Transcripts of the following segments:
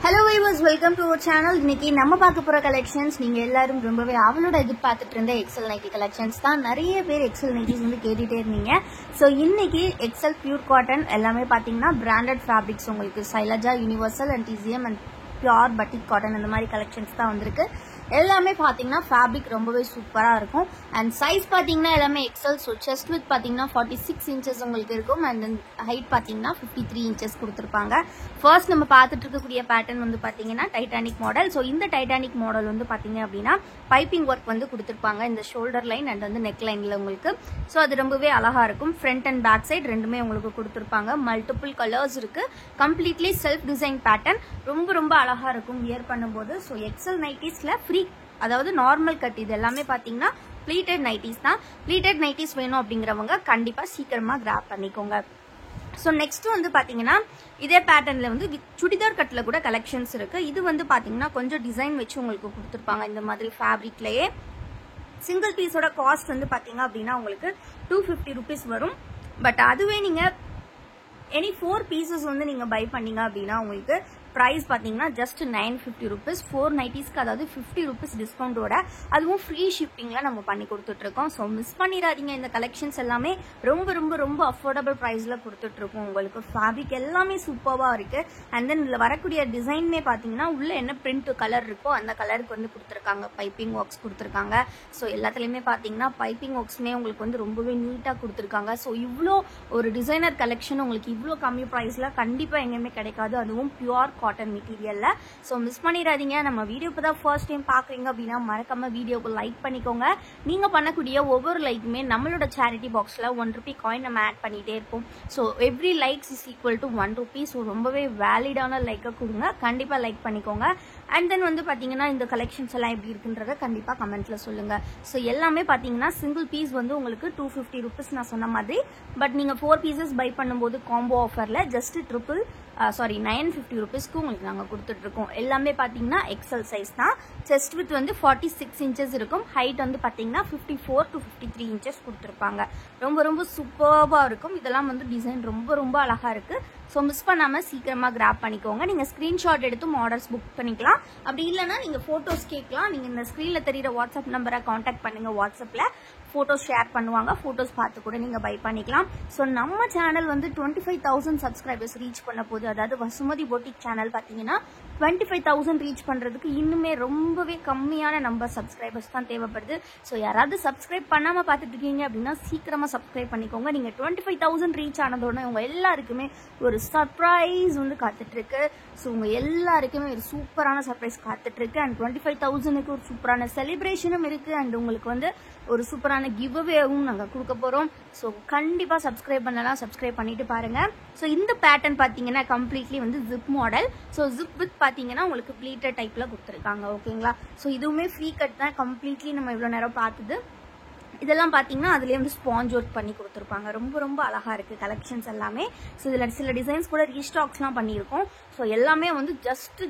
Hello viewers, welcome to our channel. இன்னைக்கு நம்ம பார்க்க போற கலெக்ஷன்ஸ் நீங்க எல்லாரும் ரொம்பவே அவளோட எதிர்பார்த்துட்டு இருந்த எக்ஸல் நைட்டி கலெக்ஷன்ஸ் தான். நிறைய பேர் எக்ஸல் நைட்டிஸ் வந்து கேட்டுட்டே இருந்தீங்க. ஸோ இன்னைக்கு எக்ஸல் பியூர் காட்டன் எல்லாமே பார்த்தீங்கன்னா பிராண்டட் ஃபேப்ரிக்ஸ் உங்களுக்கு Shailaja, universal and DCM and pure பட்டிக் cotton அந்த மாதிரி கலெக்ஷன்ஸ் தான் வந்திருக்கு. எல்லாமே பார்த்தீங்கன்னா ஃபேப்ரிக் ரொம்பவே சூப்பராக இருக்கும். அண்ட் சைஸ் பார்த்தீங்கன்னா எல்லாமே எக்ஸல். ஸோ செஸ்ட் வித் பார்த்தீங்கன்னா 46 இன்ச்சஸ் உங்களுக்கு இருக்கும். அண்ட் ஹைட் பார்த்தீங்கன்னா 53 இன்ச்சஸ் கொடுத்துருப்பாங்க. ஃபர்ஸ்ட் நம்ம பார்த்துட்டு இருக்கக்கூடிய பேட்டர்ன் வந்து பார்த்தீங்கன்னா டைட்டானிக் மாடல். ஸோ இந்த டைட்டானிக் மாடல் வந்து பார்த்தீங்க அப்படின்னா பைப்பிங் ஒர்க் வந்து கொடுத்துருப்பாங்க இந்த ஷோல்டர் லைன் அண்ட் வந்து நெக் லைனில் உங்களுக்கு. ஸோ அது ரொம்பவே அழகாக இருக்கும். ஃப்ரண்ட் அண்ட் பேக் சைட் ரெண்டுமே உங்களுக்கு கொடுத்துருப்பாங்க. மல்டிபிள் கலர்ஸ் இருக்கு. Completely self design pattern. ரொம்ப ரொம்ப அழகாக இருக்கும் வியர் பண்ணும்போது. ஸோ எக்ஸல் நைட்டிஸ்ல ஃப்ரீ, அதாவது நார்மல் கட், இது எல்லாமே பார்த்தீங்கன்னா ப்ளீட்டட் நைட்டிஸ் தான். ப்ளீட்டட் நைட்டிஸ் வேணும் அப்படிங்கிறவங்க கண்டிப்பாக சீக்கிரமாக கிராப் பண்ணிக்கோங்க. ஸோ நெக்ஸ்ட் வந்து பார்த்தீங்கன்னா இதே பேட்டர்னில் வந்து சுடிதார் கட்டில் கூட கலெக்ஷன்ஸ் இருக்குது. இது வந்து பார்த்தீங்கன்னா கொஞ்சம் டிசைன் வச்சு உங்களுக்கு கொடுத்துருப்பாங்க இந்த மாதிரி ஃபேப்ரிக்லேயே. சிங்கிள் பீஸோட காஸ்ட் வந்து பார்த்தீங்க அப்படின்னா உங்களுக்கு 250 rupees வரும். பட் அதுவே நீங்கள் எனி 4 pieces வந்து நீங்கள் பை பண்ணீங்க அப்படின்னா உங்களுக்கு ப்ரைஸ் பார்த்தீங்கன்னா ஜஸ்ட் 950 rupees. 4 நைட்டிஸ்க்கு, அதாவது 50 rupees டிஸ்கவுண்டோட, அதுவும் ஃப்ரீ ஷிப்பிங்கில் நம்ம பண்ணி கொடுத்துட்ருக்கோம். ஸோ மிஸ் பண்ணிடாதீங்க. இந்த கலெக்ஷன்ஸ் எல்லாமே ரொம்ப ரொம்ப ரொம்ப அஃபோர்டபுள் ப்ரைஸில் கொடுத்துட்ருக்கோம் உங்களுக்கு. ஃபேப்ரிக் எல்லாமே சூப்பராக இருக்குது. அண்ட் தென் இதில் வரக்கூடிய டிசைனுமே பார்த்தீங்கன்னா உள்ள என்ன பிரிண்ட் கலர் இருக்கோ அந்த கலருக்கு வந்து கொடுத்துருக்காங்க. பைப்பிங் ஒர்க்ஸ் கொடுத்துருக்காங்க. ஸோ எல்லாத்துலேயுமே பார்த்தீங்கன்னா பைப்பிங் ஒர்க்ஸுமே உங்களுக்கு வந்து ரொம்பவே நீட்டாக கொடுத்துருக்காங்க. ஸோ இவ்வளோ ஒரு டிசைனர் கலெக்ஷன் உங்களுக்கு இவ்வளோ கம்மி ப்ரைஸில் கண்டிப்பாக எங்கேயுமே கிடைக்காது, அதுவும் பியூர் காட்டன் மெட்டீரியல்ல. ஸோ மிஸ் பண்ணிடாதீங்க. நம்ம வீடியோ இப்போ தான் ஃபர்ஸ்ட் டைம் பார்க்குறீங்க அப்படின்னா மறக்காம வீடியோக்கு லைக் பண்ணிக்கோங்க. நீங்கள் பண்ணக்கூடிய ஒவ்வொரு லைக்குமே நம்மளோட சேரிட்டி பாக்ஸில் 1 rupee காயின் நம்ம ஆட் பண்ணிகிட்டே இருப்போம். So every likes is equal to 1 rupee. So ரொம்பவே வேலிடான லைக்கை கொடுங்க. கண்டிப்பாக லைக் பண்ணிக்கோங்க. அண்ட் தென் வந்து பார்த்தீங்கன்னா இந்த கலெக்ஷன்ஸ் எல்லாம் எப்படி இருக்குன்றத கண்டிப்பாக கமெண்ட்டில் சொல்லுங்கள். ஸோ எல்லாமே பார்த்தீங்கன்னா சிங்கிள் பீஸ் வந்து உங்களுக்கு 250 rupees நான் சொன்ன மாதிரி. பட் நீங்கள் 4 pieces பை பண்ணும்போது காம்போ ஆஃபரில் ஜஸ்ட் 950 rupeesக்கு உங்களுக்கு நாங்கள் கொடுத்துட்ருக்கோம். எல்லாமே பார்த்தீங்கன்னா எக்ஸல் சைஸ் தான். செஸ்ட் வித் வந்து 46 inches இருக்கும். ஹைட் வந்து பார்த்தீங்கன்னா 54 to 53 inches கொடுத்துருப்பாங்க. ரொம்ப ரொம்ப சூப்பராக இருக்கும். இதெல்லாம் வந்து டிசைன் ரொம்ப ரொம்ப அழகாக இருக்குது. ஸோ மிஸ் பண்ணாமல் சீக்கிரமாக கிராப் பண்ணிக்கோங்க. நீங்கள் ஸ்க்ரீன்ஷாட் எடுத்து ஆர்டர்ஸ் புக் பண்ணிக்கலாம். அப்படி இல்லைனா நீங்கள் ஃபோட்டோஸ் கேட்கலாம். நீங்கள் இந்த ஸ்க்ரீனில் தெரிகிற வாட்ஸ்அப் நம்பரை காண்டாக்ட் பண்ணுங்கள். வாட்ஸ்அப்பில் ஃபோட்டோஸ் ஷேர் பண்ணுவாங்க. ஃபோட்டோஸ் பார்த்து கூட நீங்கள் பை பண்ணிக்கலாம். ஸோ நம்ம சேனல் வந்து 25,000 சப்ஸ்கிரைபர்ஸ் ரீச் பண்ண போது, அதாவது வசுமதி பொட்டிக் சேனல் பார்த்தீங்கன்னா 25,000 ரீச் பண்ணுறதுக்கு இன்னுமே ரொம்பவே கம்மியான நம்பர் சப்ஸ்கிரைபர்ஸ் தான் தேவைப்படுது. ஸோ யாராவது சப்ஸ்கிரைப் பண்ணாமல் பார்த்துட்டு இருக்கீங்க அப்படின்னா சீக்கிரமாக சப்ஸ்கிரைப் பண்ணிக்கோங்க. நீங்கள் 25,000 ரீச் ஆனதோட உங்கள் எல்லாருக்குமே ஒரு சர்ப்ரைஸ் வந்து காத்துட்ருக்கு. ஸோ உங்கள் எல்லாருக்குமே ஒரு சூப்பரான சர்ப்ரைஸ் காத்துட்ருக்கு. அண்ட் 25,000க்கு ஒரு சூப்பரான செலிப்ரேஷனும் இருக்குது. அண்ட் உங்களுக்கு வந்து ஒரு சூப்பரான கிவ்அவேவும் நாங்கள் கொடுக்க போகிறோம். ஸோ கண்டிப்பாக சப்ஸ்கிரைப் பண்ணலாம். சப்ஸ்கிரைப் பண்ணிட்டு பாருங்கள். ஸோ இந்த பேட்டர்ன் பார்த்தீங்கன்னா கம்ப்ளீட்லி வந்து zip model. So zip with பார்த்தீங்கன்னா உங்களுக்கு ப்ளீட்டட் டைப்பில் கொடுத்துருக்காங்க. ஓகேங்களா? ஸோ இதுவுமே ஃப்ரீ கட் தான். கம்ப்ளீட்லி நம்ம இவ்வளோ நேரம் பார்த்தது இதெல்லாம் பார்த்தீங்கன்னா அதுலேயே வந்து ஸ்பாஞ்ச் ஒர்க் பண்ணி கொடுத்துருப்பாங்க. ரொம்ப ரொம்ப அழகாக இருக்குது கலெக்ஷன்ஸ் எல்லாமே. ஸோ இதில் சில டிசைன்ஸ் கூட ரீஸ்டாக்ஸ்லாம் பண்ணியிருக்கோம். ஸோ எல்லாமே வந்து ஜஸ்ட்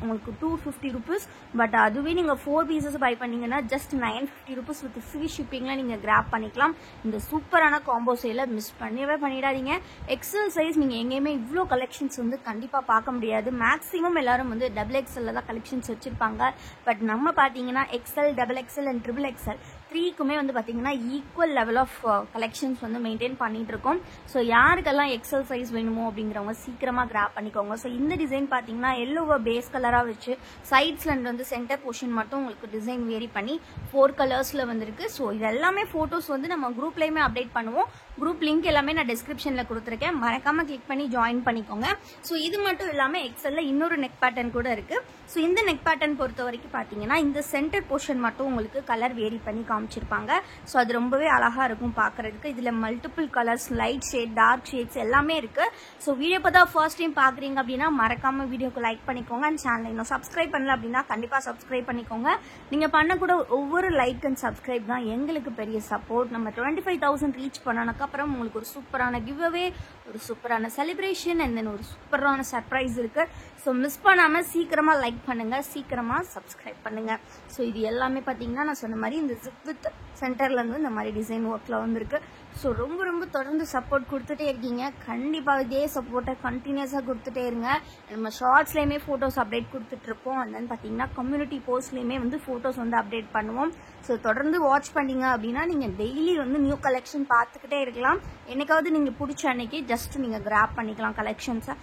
உங்களுக்கு 250 rupees. பட் அதுவே நீங்கள் 4 pieces பை பண்ணிங்கன்னா ஜஸ்ட் 950 rupees வித் ஃப்ரீ ஷிப்பிங்கில் நீங்கள் கிராப் பண்ணிக்கலாம். இந்த சூப்பரான காம்போ சேலை மிஸ் பண்ணிடாதீங்க. எக்ஸல் சைஸ் நீங்கள் எங்கேயுமே இவ்வளோ கலெக்ஷன்ஸ் வந்து கண்டிப்பாக பார்க்க முடியாது. மேக்ஸிமம் எல்லாரும் வந்து XXL தான் கலெக்ஷன்ஸ் வச்சுருப்பாங்க. பட் நம்ம பார்த்தீங்கன்னா XL, XXL அண்ட் XXL 3க்குமே வந்து பார்த்தீங்கன்னா ஈக்குவல் லெவல் ஆஃப் கலெக்ஷன்ஸ் வந்து மெயின்டைன் பண்ணிட்டு இருக்கோம். ஸோ யாருக்கெல்லாம் எக்ஸல் சைஸ் வேணுமோ அப்படிங்கிறவங்க சீக்கிரமாக கிராப் பண்ணிக்கோங்க. ஸோ இந்த டிசைன் பார்த்தீங்கன்னா எல்லோவை பேஸ் கலராக வச்சு சைட்ஸ்ல வந்து சென்டர் போர்ஷன் மட்டும் உங்களுக்கு டிசைன் வேரி பண்ணி 4 கலர்ஸில் வந்துருக்கு. ஸோ இது எல்லாமே ஃபோட்டோஸ் வந்து நம்ம குரூப்லேயுமே அப்டேட் பண்ணுவோம். குரூப் லிங்க் எல்லாமே நான் டிஸ்கிரிப்ஷனில் கொடுத்துருக்கேன். மறக்காமல் கிளிக் பண்ணி ஜாயின் பண்ணிக்கோங்க. ஸோ இது மட்டும் இல்லாமல் எக்ஸலில் இன்னொரு நெக் பேட்டர்ன் கூட இருக்குது. ஸோ இந்த நெக் பேட்டர்ன் பொறுத்த வரைக்கும் பார்த்தீங்கன்னா இந்த சென்டர் போர்ஷன் மட்டும் உங்களுக்கு கலர் வேரி பண்ணி காமிச்சிருப்பாங்க. ஸோ அது ரொம்பவே அழகாக இருக்கும் பார்க்குறதுக்கு. இதில் multiple colours, light shade, dark shades எல்லாமே இருக்குது. ஸோ வீடியோ இப்போ தான் ஃபர்ஸ்ட் டைம் பார்க்குறீங்க அப்படின்னா மறக்காமல் வீடியோக்கு லைக் பண்ணிக்கோங்க. அண்ட் சேனலை இன்னும் சப்ஸ்கிரைப் பண்ணல அப்படின்னா கண்டிப்பாக சப்ஸ்கிரைப் பண்ணிக்கோங்க. நீங்கள் பண்ணக்கூட ஒவ்வொரு லைக் அண்ட் சப்ஸ்கிரைப் தான் எங்களுக்கு பெரிய சப்போர்ட். நம்ம 25,000 ரீச் பண்ணனதுக்கப்புறம் உங்களுக்கு ஒரு சூப்பரான கிவ்அவே, ஒரு சூப்பரான செலிப்ரேஷன் அண்ட் தென் ஒரு சூப்பரான சர்ப்ரைஸ் இருக்குது. ஸோ மிஸ் பண்ணாமல் சீக்கிரமாக லைக் பண்ணுங்கள், சீக்கிரமாக சப்ஸ்கிரைப் பண்ணுங்கள். ஸோ இது எல்லாமே பார்த்தீங்கன்னா நான் சொன்ன மாதிரி இந்த ஜிப் வித் சென்டர்லேருந்து இந்த மாதிரி டிசைன் ஒர்க்கில் வந்துருக்கு. ஸோ ரொம்ப தொடர்ந்து சப்போர்ட் கொடுத்துட்டே இருக்கீங்க. கண்டிப்பாக இதே சப்போர்ட்டை கண்டினியூஸாக கொடுத்துட்டே இருங்க. நம்ம ஷார்ட்ஸ்லேயுமே ஃபோட்டோஸ் அப்டேட் கொடுத்துட்ருப்போம். அண்ட் தென் பார்த்தீங்கன்னா கம்யூனிட்டி போஸ்ட்லேயுமே வந்து ஃபோட்டோஸ் வந்து அப்டேட் பண்ணுவோம். ஸோ தொடர்ந்து வாட்ச் பண்ணிங்க அப்படின்னா நீங்கள் டெய்லி வந்து நியூ கலெக்ஷன் பார்த்துக்கிட்டே இருக்கலாம். என்னைக்காவது நீங்கள் பிடிச்ச அன்னைக்கு ஜஸ்ட் நீங்கள் கிராப் பண்ணிக்கலாம் கலெக்ஷன்ஸை.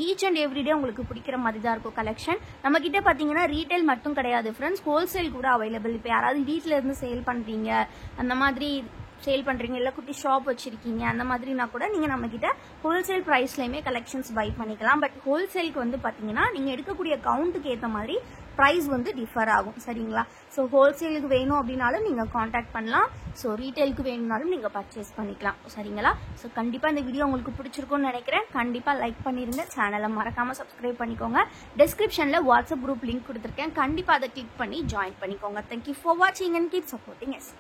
ஈச் அண்ட் எவ்ரிடே உங்களுக்கு பிடிக்கிற மாதிரி தான் இருக்கும் கலெக்ஷன். நம்ம கிட்ட பார்த்தீங்கன்னா ரீட்டைல் மட்டும் கிடையாது ஃப்ரெண்ட்ஸ், ஹோல்சேல் கூட அவைலபிள். இப்போ யாராவது வீட்டில் இருந்து சேல் பண்ணுறீங்க, அந்த மாதிரி சேல் பண்ணுறீங்க, இல்லை குட்டி ஷாப் வச்சுருக்கீங்க, அந்த மாதிரினா கூட நீங்கள் நம்மக்கிட்ட ஹோல்சேல் ப்ரைஸ்லையுமே கலெக்ஷன்ஸ் பை பண்ணிக்கலாம். பட் ஹோல்சேலுக்கு வந்து பார்த்தீங்கன்னா நீங்கள் எடுக்கக்கூடிய கவுண்ட்டுக்கு ஏற்ற மாதிரி ப்ரைஸ் வந்து டிஃபர் ஆகும். சரிங்களா? ஸோ ஹோல்சேலுக்கு வேணும் அப்படின்னாலும் நீங்கள் காண்டாக்ட் பண்ணலாம். ஸோ ரீட்டைலுக்கு வேணும்னாலும் நீங்கள் பர்ச்சேஸ் பண்ணிக்கலாம். சரிங்களா? ஸோ கண்டிப்பாக இந்த வீடியோ உங்களுக்கு பிடிச்சிருக்கும்னு நினைக்கிறேன். கண்டிப்பாக லைக் பண்ணிடுங்க. சேனலை மறக்காமல் சப்ஸ்கிரைப் பண்ணிக்கோங்க. டிஸ்கிரிப்ஷனில் வாட்ஸ்அப் குரூப் லிங்க் கொடுத்துருக்கேன். கண்டிப்பாக அதை கிளிக் பண்ணி ஜாயின் பண்ணிக்கோங்க. தேங்க்யூ ஃபார் வாட்சிங் அண்ட் கீப் சப்போர்ட்டிங் எஸ்.